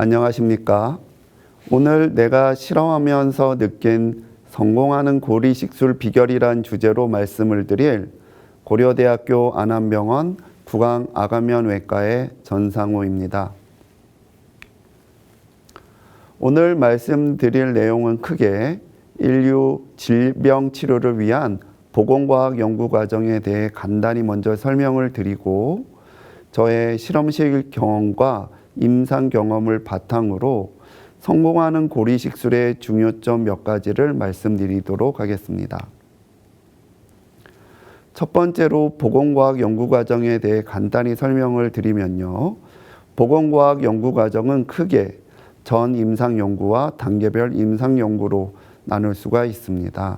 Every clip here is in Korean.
안녕하십니까? 오늘 내가 실험하면서 느낀 성공하는 고리식술 비결이란 주제로 말씀을 드릴 고려대학교 안암병원 구강아간면외과의 전상호입니다. 오늘 말씀드릴 내용은 크게 인류 질병 치료를 위한 보건과학 연구 과정에 대해 간단히 먼저 설명을 드리고 저의 실험실 경험과 임상 경험을 바탕으로 성공하는 고리식술의 중요점 몇 가지를 말씀드리도록 하겠습니다. 첫 번째로 보건과학 연구 과정에 대해 간단히 설명을 드리면요. 보건과학 연구 과정은 크게 전 임상 연구와 단계별 임상 연구로 나눌 수가 있습니다.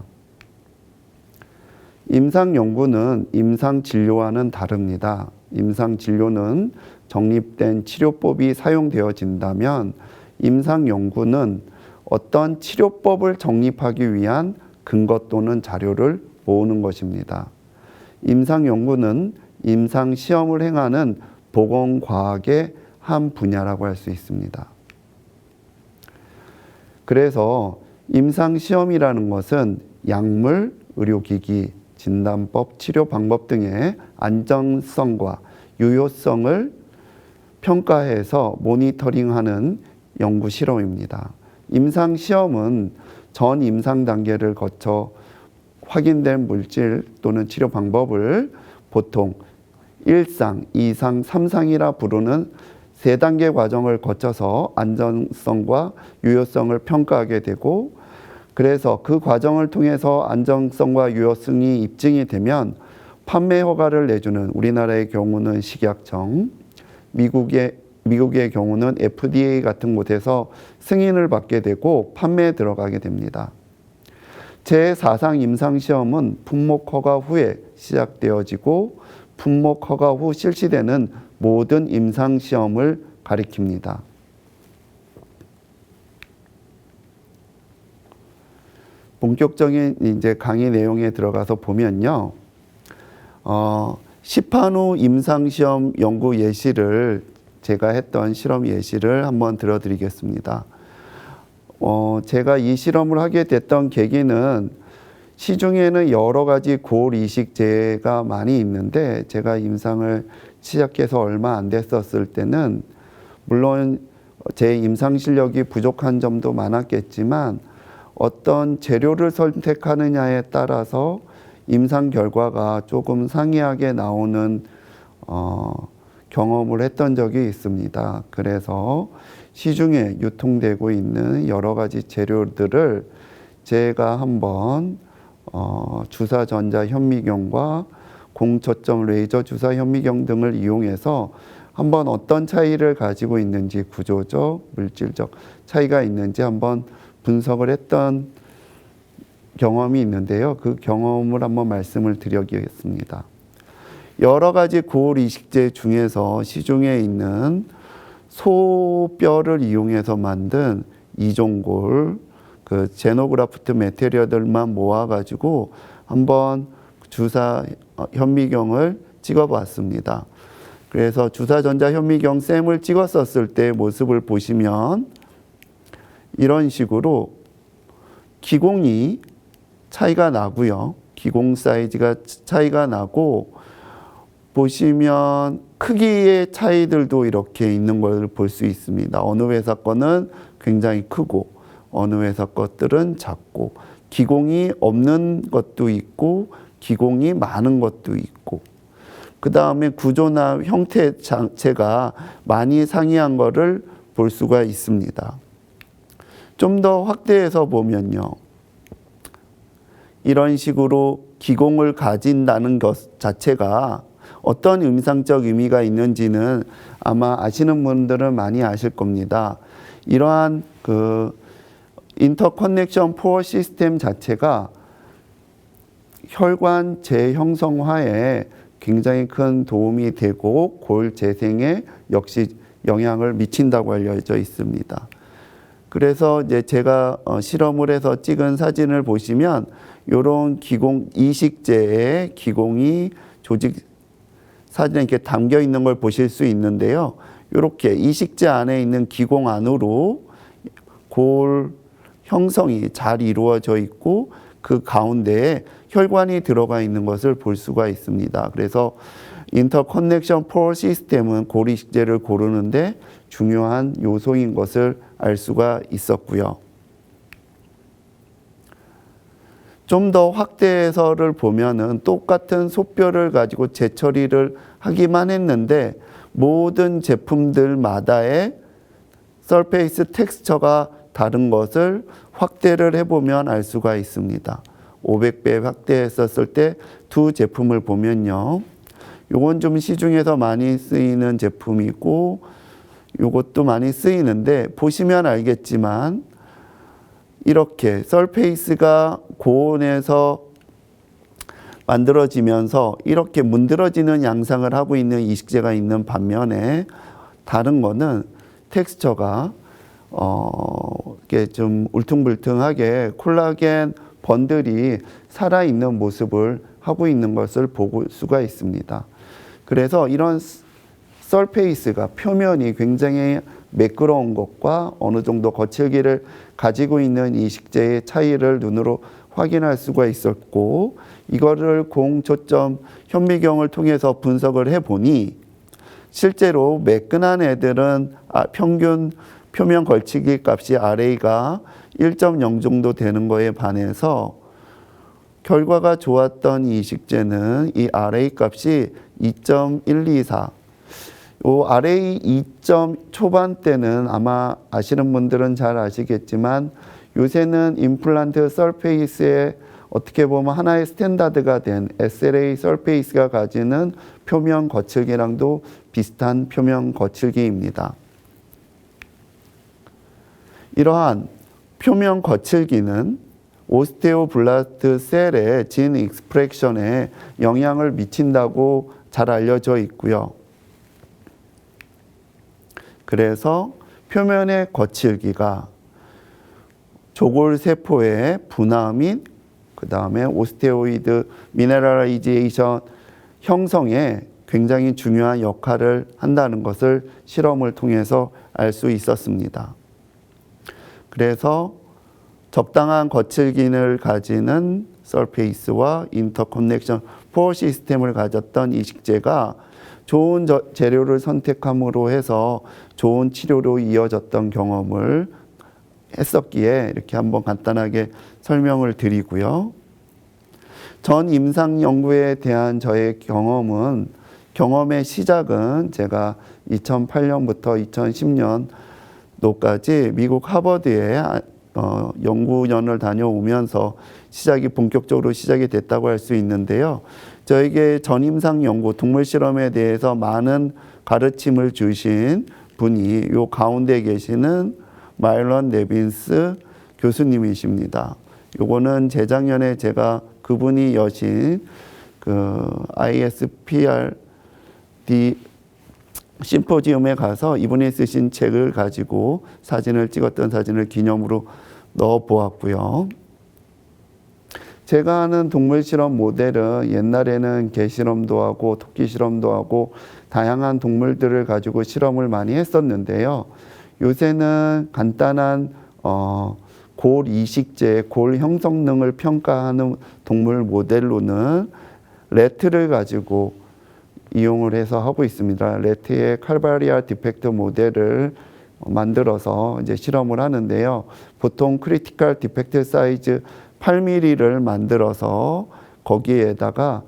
임상 연구는 임상 진료와는 다릅니다. 임상 진료는 정립된 치료법이 사용되어진다면 임상 연구는 어떤 치료법을 정립하기 위한 근거 또는 자료를 모으는 것입니다. 임상 연구는 임상 시험을 행하는 보건과학의 한 분야라고 할 수 있습니다. 그래서 임상 시험이라는 것은 약물, 의료기기, 진단법, 치료 방법 등의 안전성과 유효성을 평가해서 모니터링하는 연구 실험입니다. 임상 시험은 전 임상 단계를 거쳐 확인된 물질 또는 치료 방법을 보통 1상, 2상, 3상이라 부르는 3단계 과정을 거쳐서 안전성과 유효성을 평가하게 되고, 그래서 그 과정을 통해서 안전성과 유효성이 입증이 되면 판매 허가를 내주는, 우리나라의 경우는 식약청, 미국의 경우는 FDA 같은 곳에서 승인을 받게 되고 판매에 들어가게 됩니다. 제4상 임상시험은 품목 허가 후에 시작되어지고 품목 허가 후 실시되는 모든 임상시험을 가리킵니다. 본격적인 이제 강의 내용에 들어가서 보면요. 시판 임상시험 연구 예시를 제가 했던 실험 예시를 한번 들어드리겠습니다. 제가 이 실험을 하게 됐던 계기는 시중에는 여러 가지 고올 이식제가 많이 있는데 제가 임상을 시작해서 얼마 안 됐었을 때는 물론 제 임상 실력이 부족한 점도 많았겠지만 어떤 재료를 선택하느냐에 따라서 임상 결과가 조금 상이하게 나오는 경험을 했던 적이 있습니다. 그래서 시중에 유통되고 있는 여러 가지 재료들을 제가 한번 주사전자 현미경과 공초점 레이저 주사 현미경 등을 이용해서 한번 어떤 차이를 가지고 있는지, 구조적, 물질적 차이가 있는지 한번 분석을 했던 경험이 있는데요. 그 경험을 한번 말씀을 드리겠습니다. 여러 가지 고올 이식제 중에서 시중에 있는 소뼈를 이용해서 만든 이종골, 그 제노그라프트 메테리얼들만 모아가지고 한번 주사 현미경을 찍어봤습니다. 그래서 주사전자 현미경 쌤을 찍었었을 때 모습을 보시면 이런 식으로 기공이 차이가 나고요. 기공 사이즈가 차이가 나고 보시면 크기의 차이들도 이렇게 있는 걸 볼 수 있습니다. 어느 회사 거는 굉장히 크고 어느 회사 것들은 작고 기공이 없는 것도 있고 기공이 많은 것도 있고 그 다음에 구조나 형태 자체가 많이 상이한 거를 볼 수가 있습니다. 좀 더 확대해서 보면요. 이런 식으로 기공을 가진다는 것 자체가 어떤 임상적 의미가 있는지는 아마 아시는 분들은 많이 아실 겁니다. 이러한 그 인터커넥션 포어 시스템 자체가 혈관 재형성화에 굉장히 큰 도움이 되고 골 재생에 역시 영향을 미친다고 알려져 있습니다. 그래서 이제 제가 실험을 해서 찍은 사진을 보시면 이런 기공 이식제의 기공이 조직 사진에 이렇게 담겨 있는 걸 보실 수 있는데요. 이렇게 이식제 안에 있는 기공 안으로 골 형성이 잘 이루어져 있고 그 가운데에 혈관이 들어가 있는 것을 볼 수가 있습니다. 그래서 인터커넥션 포 시스템은 골 이식제를 고르는데 중요한 요소인 것을 알 수가 있었고요. 좀 더 확대해서를 보면은 똑같은 소뼈를 가지고 재처리를 하기만 했는데 모든 제품들마다의 서페이스 텍스처가 다른 것을 확대를 해보면 알 수가 있습니다. 500배 확대했었을 때 두 제품을 보면요. 요건 좀 시중에서 많이 쓰이는 제품이고 요것도 많이 쓰이는데 보시면 알겠지만 이렇게 서페이스가 고온에서 만들어지면서 이렇게 문드러지는 양상을 하고 있는 이식제가 있는 반면에 다른 거는 텍스처가 이렇게 좀 울퉁불퉁하게 콜라겐 번들이 살아있는 모습을 하고 있는 것을 볼 수가 있습니다. 그래서 이런 서페이스가 표면이 굉장히 매끄러운 것과 어느 정도 거칠기를 가지고 있는 이식제의 차이를 눈으로 확인할 수가 있었고 이거를 공초점 현미경을 통해서 분석을 해보니 실제로 매끈한 애들은 평균 표면 걸치기 값이 RA가 1.0 정도 되는 거에 반해서 결과가 좋았던 이식제는 이 RA 값이 2.124 요 RA 2점 초반대는 아마 아시는 분들은 잘 아시겠지만 요새는 임플란트 서페이스에 어떻게 보면 하나의 스탠다드가 된 SLA 서페이스가 가지는 표면 거칠기랑도 비슷한 표면 거칠기입니다. 이러한 표면 거칠기는 오스테오블라스트 셀의 진 익스프레션에 영향을 미친다고 잘 알려져 있고요. 그래서 표면의 거칠기가 조골세포의 분화 및 그 다음에 오스테오이드 미네랄라이제이션 형성에 굉장히 중요한 역할을 한다는 것을 실험을 통해서 알 수 있었습니다. 그래서 적당한 거칠기를 가지는 서페이스와 인터커넥션 포 시스템을 가졌던 이식제가 좋은 재료를 선택함으로 해서 좋은 치료로 이어졌던 경험을 했었기에 이렇게 한번 간단하게 설명을 드리고요. 전 임상 연구에 대한 저의 경험의 시작은 제가 2008년부터 2010년도까지 미국 하버드에 연구년을 다녀오면서 본격적으로 시작이 됐다고 할 수 있는데요. 저에게 전임상 연구, 동물 실험에 대해서 많은 가르침을 주신 분이 요 가운데 계시는 마일런 네빈스 교수님이십니다. 요거는 재작년에 제가 그분이 여신 ISPRD 심포지움에 가서 이분이 쓰신 책을 가지고 사진을 찍었던 사진을 기념으로 넣어 보았고요. 제가 하는 동물 실험 모델은 옛날에는 개 실험도 하고 토끼 실험도 하고 다양한 동물들을 가지고 실험을 많이 했었는데요. 요새는 간단한 골 이식제, 골 형성능을 평가하는 동물 모델로는 레트를 가지고 이용을 해서 하고 있습니다. 레트의 칼바리아 디펙트 모델을 만들어서 이제 실험을 하는데요. 보통 크리티컬 디펙트 사이즈 8mm를 만들어서 거기에다가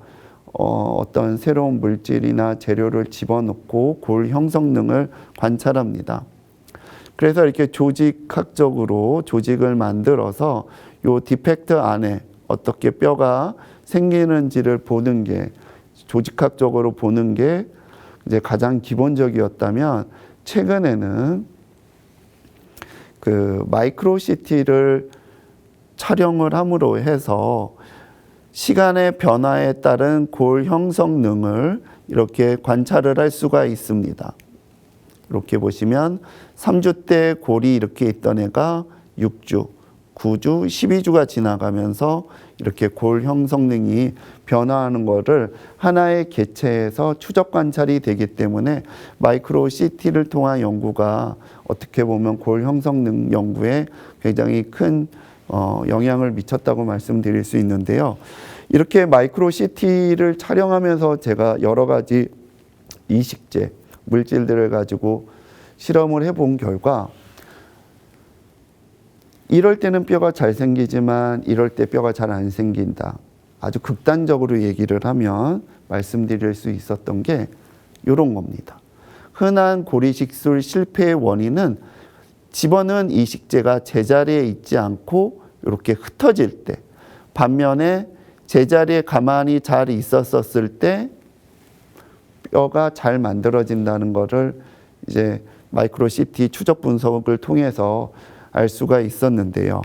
어떤 새로운 물질이나 재료를 집어넣고 골 형성능을 관찰합니다. 그래서 이렇게 조직학적으로 조직을 만들어서 요 디펙트 안에 어떻게 뼈가 생기는지를 보는 게 조직학적으로 보는 게 이제 가장 기본적이었다면 최근에는 그 마이크로 CT를 촬영을 함으로 해서 시간의 변화에 따른 골 형성능을 이렇게 관찰을 할 수가 있습니다. 이렇게 보시면 3주 때 골이 이렇게 있던 애가 6주, 9주, 12주가 지나가면서 이렇게 골 형성능이 변화하는 것을 하나의 개체에서 추적 관찰이 되기 때문에 마이크로 CT를 통한 연구가 어떻게 보면 골 형성능 연구에 굉장히 큰 영향을 미쳤다고 말씀드릴 수 있는데요. 이렇게 마이크로 CT를 촬영하면서 제가 여러 가지 이식제, 물질들을 가지고 실험을 해본 결과 이럴 때는 뼈가 잘 생기지만 이럴 때 뼈가 잘 안 생긴다. 아주 극단적으로 얘기를 하면 말씀드릴 수 있었던 게 이런 겁니다. 흔한 고리식술 실패의 원인은 집어넣은 이식제가 제자리에 있지 않고 이렇게 흩어질 때, 반면에 제자리에 가만히 잘 있었을 때 뼈가 잘 만들어진다는 것을 이제 마이크로 CT 추적 분석을 통해서 알 수가 있었는데요.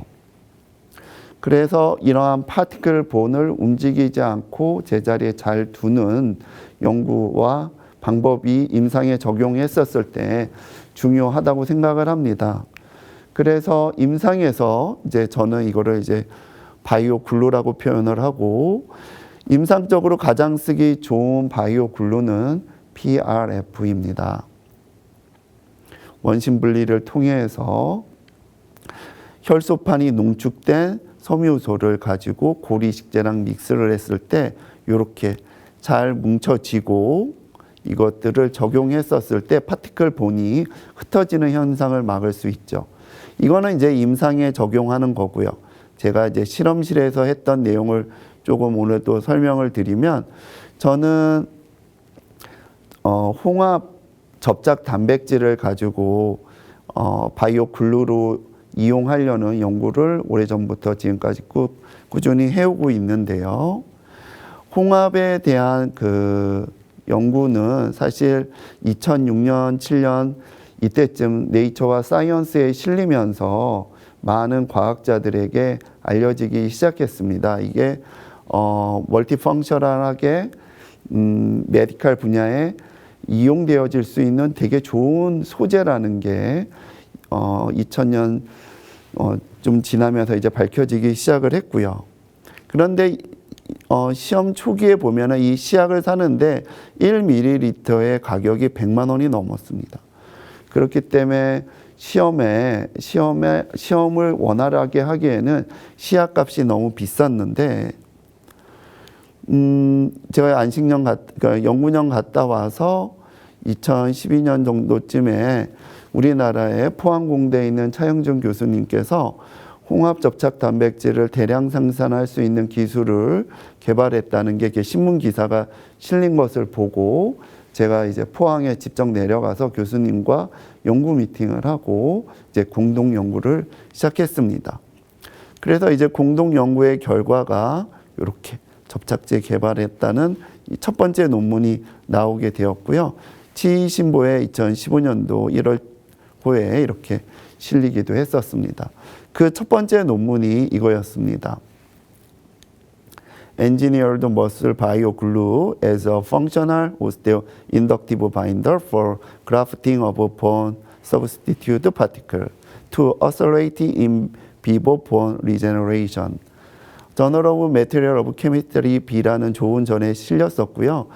그래서 이러한 파티클 본을 움직이지 않고 제자리에 잘 두는 연구와 방법이 임상에 적용했었을 때 중요하다고 생각을 합니다. 그래서 임상에서 이제 저는 이거를 이제 바이오 글루라고 표현을 하고, 임상적으로 가장 쓰기 좋은 바이오 글루는 PRF입니다. 원심 분리를 통해서 혈소판이 농축된 섬유소를 가지고 고리식제랑 믹스를 했을 때 이렇게 잘 뭉쳐지고, 이것들을 적용했었을 때 파티클 본이 흩어지는 현상을 막을 수 있죠. 이거는 이제 임상에 적용하는 거고요. 제가 이제 실험실에서 했던 내용을 조금 오늘 또 설명을 드리면, 저는 홍합 접착 단백질을 가지고 바이오 글루로 이용하려는 연구를 오래전부터 지금까지 꾸준히 해오고 있는데요. 홍합에 대한 그 연구는 사실 2006년, 7년 이때쯤 네이처와 사이언스에 실리면서 많은 과학자들에게 알려지기 시작했습니다. 이게 멀티펑셔널하게 메디컬 분야에 이용되어질 수 있는 되게 좋은 소재라는 게 2000년 좀 지나면서 이제 밝혀지기 시작을 했고요. 그런데 시험 초기에 보면은 이 시약을 사는데 1ml의 가격이 100만 원이 넘었습니다. 그렇기 때문에 시험을 원활하게 하기에는 시약값이 너무 비쌌는데, 제가 안식년 그러니까 연구년 갔다 와서 2012년 정도쯤에 우리나라의 포항공대에 있는 차영준 교수님께서 홍합 접착 단백질을 대량 생산할 수 있는 기술을 개발했다는 게 신문 기사가 실린 것을 보고, 제가 이제 포항에 직접 내려가서 교수님과 연구 미팅을 하고 이제 공동 연구를 시작했습니다. 그래서 이제 공동 연구의 결과가 이렇게 접착제 개발했다는 첫 번째 논문이 나오게 되었고요. 치신보에 2015년도 1월 호에 이렇게 실리기도 했었습니다. 그 첫 번째 논문이 이거였습니다. Engineered muscle bioglue as a functional osteoinductive binder for grafting of bone substitute particle to accelerate in vivo bone regeneration. Journal of Material of Chemistry B라는 조은전에 실렸었고요.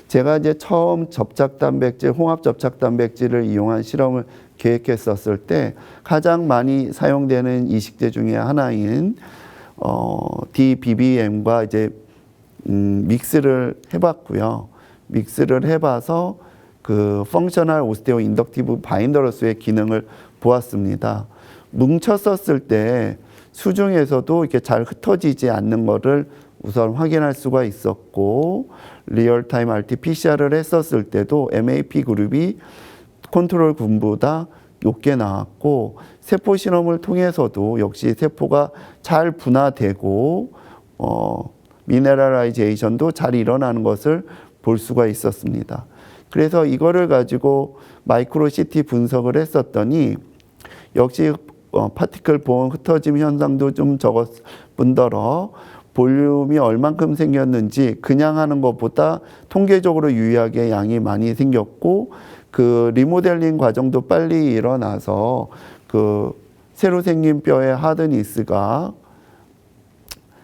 제가 이제 처음 접착 단백질, 홍합 접착 단백질을 이용한 실험을 계획했었을 때 가장 많이 사용되는 이식제 중에 하나인 DBBM과 이제 믹스를 해봤고요. 믹스를 해봐서 그 펑셔널 오스테오 인덕티브 바인더로서의 기능을 보았습니다. 뭉쳤었을 때 수중에서도 이렇게 잘 흩어지지 않는 것을 우선 확인할 수가 있었고, 리얼타임 RT-PCR을 했었을 때도 MAP 그룹이 컨트롤 그룹보다 높게 나왔고, 세포 실험을 통해서도 역시 세포가 잘 분화되고 미네랄라이제이션도 잘 일어나는 것을 볼 수가 있었습니다. 그래서 이거를 가지고 마이크로 CT 분석을 했었더니 역시 파티클 본 흩어짐 현상도 좀 적었을 뿐더러 볼륨이 얼만큼 생겼는지 그냥 하는 것보다 통계적으로 유의하게 양이 많이 생겼고, 그 리모델링 과정도 빨리 일어나서 그 새로 생긴 뼈의 하드니스가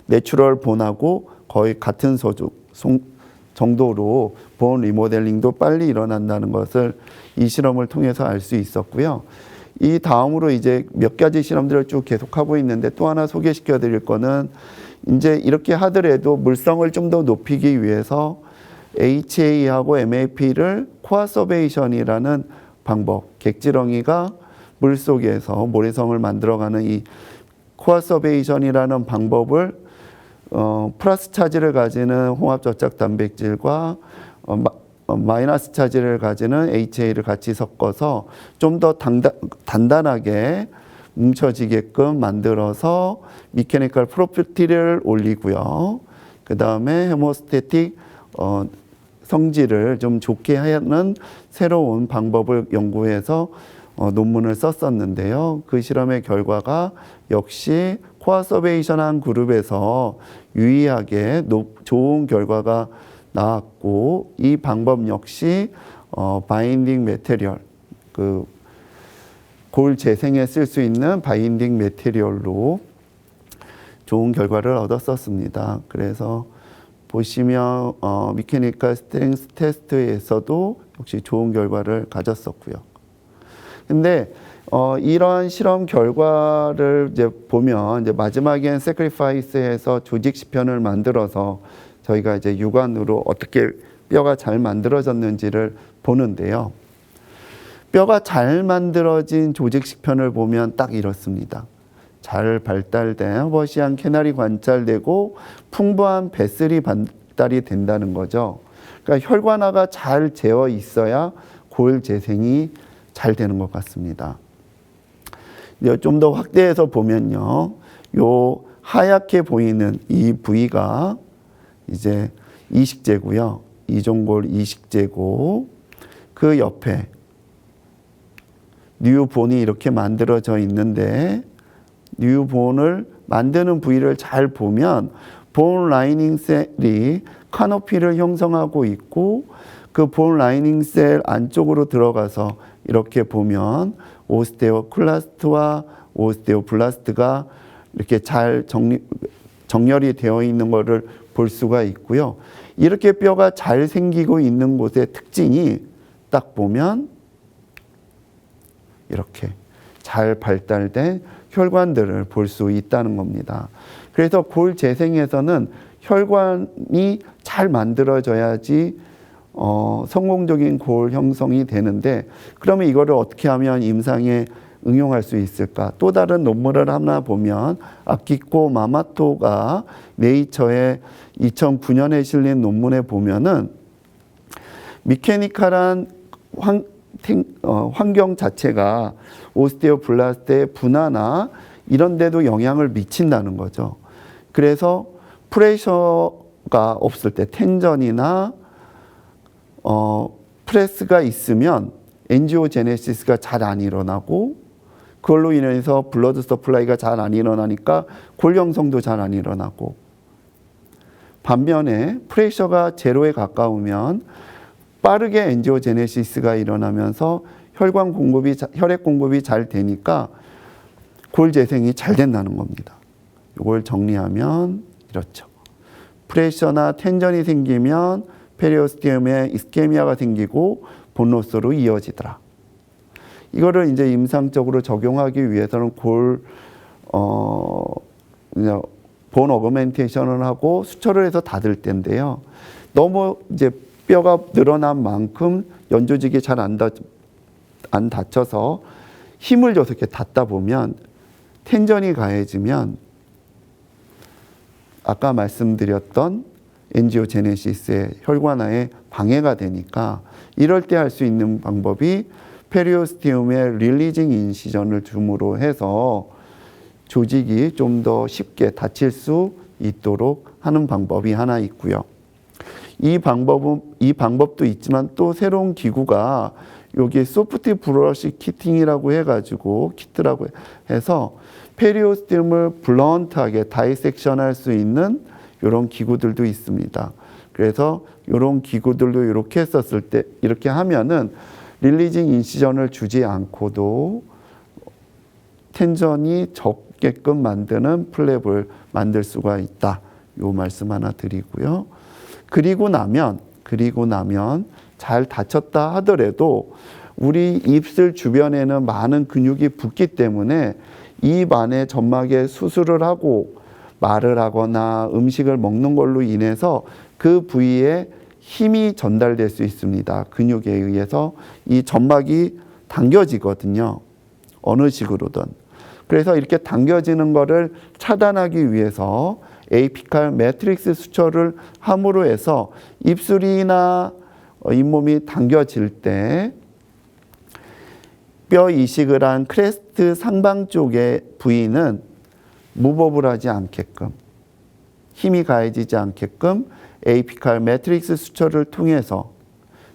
내추럴 본하고 거의 같은 정도로 본 리모델링도 빨리 일어난다는 것을 이 실험을 통해서 알 수 있었고요. 이 다음으로 이제 몇 가지 실험들을 쭉 계속하고 있는데 또 하나 소개시켜 드릴 거는 이제 이렇게 하더라도 물성을 좀 더 높이기 위해서 HA하고 MAP를 코아서베이션이라는 방법, 객지렁이가 물 속에서 모래성을 만들어가는 이 코아서베이션이라는 방법을 플러스 차지를 가지는 홍합저착 단백질과 마이너스 차지를 가지는 HA를 같이 섞어서 좀 더 단단하게 뭉쳐지게끔 만들어서 미케니컬 프로퍼티를 올리고요. 그 다음에 헤모스태틱 성질을 좀 좋게 하는 새로운 방법을 연구해서 논문을 썼었는데요. 그 실험의 결과가 역시 코아서베이션한 그룹에서 유의하게 좋은 결과가 나왔고, 이 방법 역시 바인딩 매테리얼, 골 재생에 쓸 수 있는 바인딩 매테리얼로 좋은 결과를 얻었었습니다. 그래서 보시면 미케니컬 스트렝스 테스트에서도 역시 좋은 결과를 가졌었고요. 근데 이런 실험 결과를 이제 보면 이제 마지막엔 세크리파이스해서 조직 시편을 만들어서 저희가 이제 육안으로 어떻게 뼈가 잘 만들어졌는지를 보는데요. 뼈가 잘 만들어진 조직 시편을 보면 딱 이렇습니다. 잘 발달된 허버시안 캐널이 관찰되고 풍부한 뱃슬이 발달이 된다는 거죠. 그러니까 혈관화가 잘 되어 있어야 골 재생이 잘 되는 것 같습니다. 좀 더 확대해서 보면요, 요 하얗게 보이는 이 부위가 이제 이식제고요. 이종골 이식제고, 그 옆에 뉴본이 이렇게 만들어져 있는데, 뉴본을 만드는 부위를 잘 보면 본 라이닝 셀이 카노피를 형성하고 있고, 그 본 라이닝 셀 안쪽으로 들어가서 이렇게 보면 오스테오클라스트와 오스테오블라스트가 이렇게 잘 정렬이 되어 있는 것을 볼 수가 있고요. 이렇게 뼈가 잘 생기고 있는 곳의 특징이 딱 보면 이렇게 잘 발달된 혈관들을 볼 수 있다는 겁니다. 그래서 골 재생에서는 혈관이 잘 만들어져야지 성공적인 골 형성이 되는데, 그러면 이거를 어떻게 하면 임상에 응용할 수 있을까? 또 다른 논문을 하나 보면 아키코 마마토가 네이처에 2009년에 실린 논문에 보면은 미케니컬한 환경 자체가 오스테오블라스트의 분화나 이런 데도 영향을 미친다는 거죠. 그래서 프레셔가 없을 때 텐전이나 프레스가 있으면 엔지오제네시스가 잘 안 일어나고, 그걸로 인해서 블러드 서플라이가 잘 안 일어나니까 골 형성도 잘 안 일어나고, 반면에 프레셔가 제로에 가까우면 빠르게 엔지오제네시스가 일어나면서 혈액 공급이 잘 되니까 골 재생이 잘 된다는 겁니다. 이걸 정리하면 이렇죠. 프레셔나 텐전이 생기면 페리오스티움에 이스케미아가 생기고 본로스로 이어지더라. 이거를 이제 임상적으로 적용하기 위해서는 본 어그멘테이션을 하고 수처를 해서 닫을 때인데요. 너무 이제 뼈가 늘어난 만큼 연조직이 잘 안 닫혀서 힘을 줘서 이렇게 닫다 보면 텐전이 가해지면 아까 말씀드렸던 엔지오제네시스의 혈관화에 방해가 되니까, 이럴 때 할 수 있는 방법이 페리오스티움에 릴리징 인시전을 줌으로 해서 조직이 좀 더 쉽게 닫힐 수 있도록 하는 방법이 하나 있고요. 이 방법도 있지만 또 새로운 기구가 여기 소프트 브러쉬 키팅이라고 해가지고 키트라고 해서 페리오스티움을 블런트하게 다이섹션 할 수 있는 이런 기구들도 있습니다. 그래서 이런 기구들도 이렇게 했었을 때, 이렇게 하면은 릴리징 인시전을 주지 않고도 텐전이 적게끔 만드는 플랩을 만들 수가 있다. 요 말씀 하나 드리고요. 그리고 나면 잘 다쳤다 하더라도 우리 입술 주변에는 많은 근육이 붙기 때문에 입 안에 점막에 수술을 하고 말을 하거나 음식을 먹는 걸로 인해서 그 부위에 힘이 전달될 수 있습니다. 근육에 의해서 이 점막이 당겨지거든요. 어느 식으로든. 그래서 이렇게 당겨지는 거를 차단하기 위해서 에이피칼 매트릭스 수처를 함으로 해서 입술이나 잇몸이 당겨질 때 뼈 이식을 한 크레스트 상방 쪽의 부위는 무법을 하지 않게끔, 힘이 가해지지 않게끔 에이피칼 매트릭스 수처를 통해서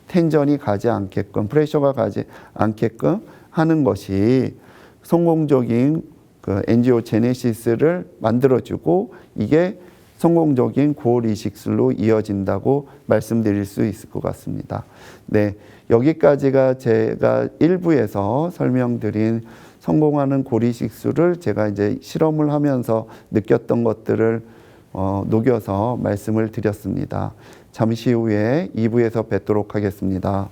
텐전이 가지 않게끔, 프레셔가 가지 않게끔 하는 것이 성공적인 그 엔지오제네시스를 만들어주고 이게 성공적인 고을 이식술로 이어진다고 말씀드릴 수 있을 것 같습니다. 네, 여기까지가 제가 일부에서 설명드린 성공하는 고을 이식술을 제가 이제 실험을 하면서 느꼈던 것들을 녹여서 말씀을 드렸습니다. 잠시 후에 2부에서 뵙도록 하겠습니다.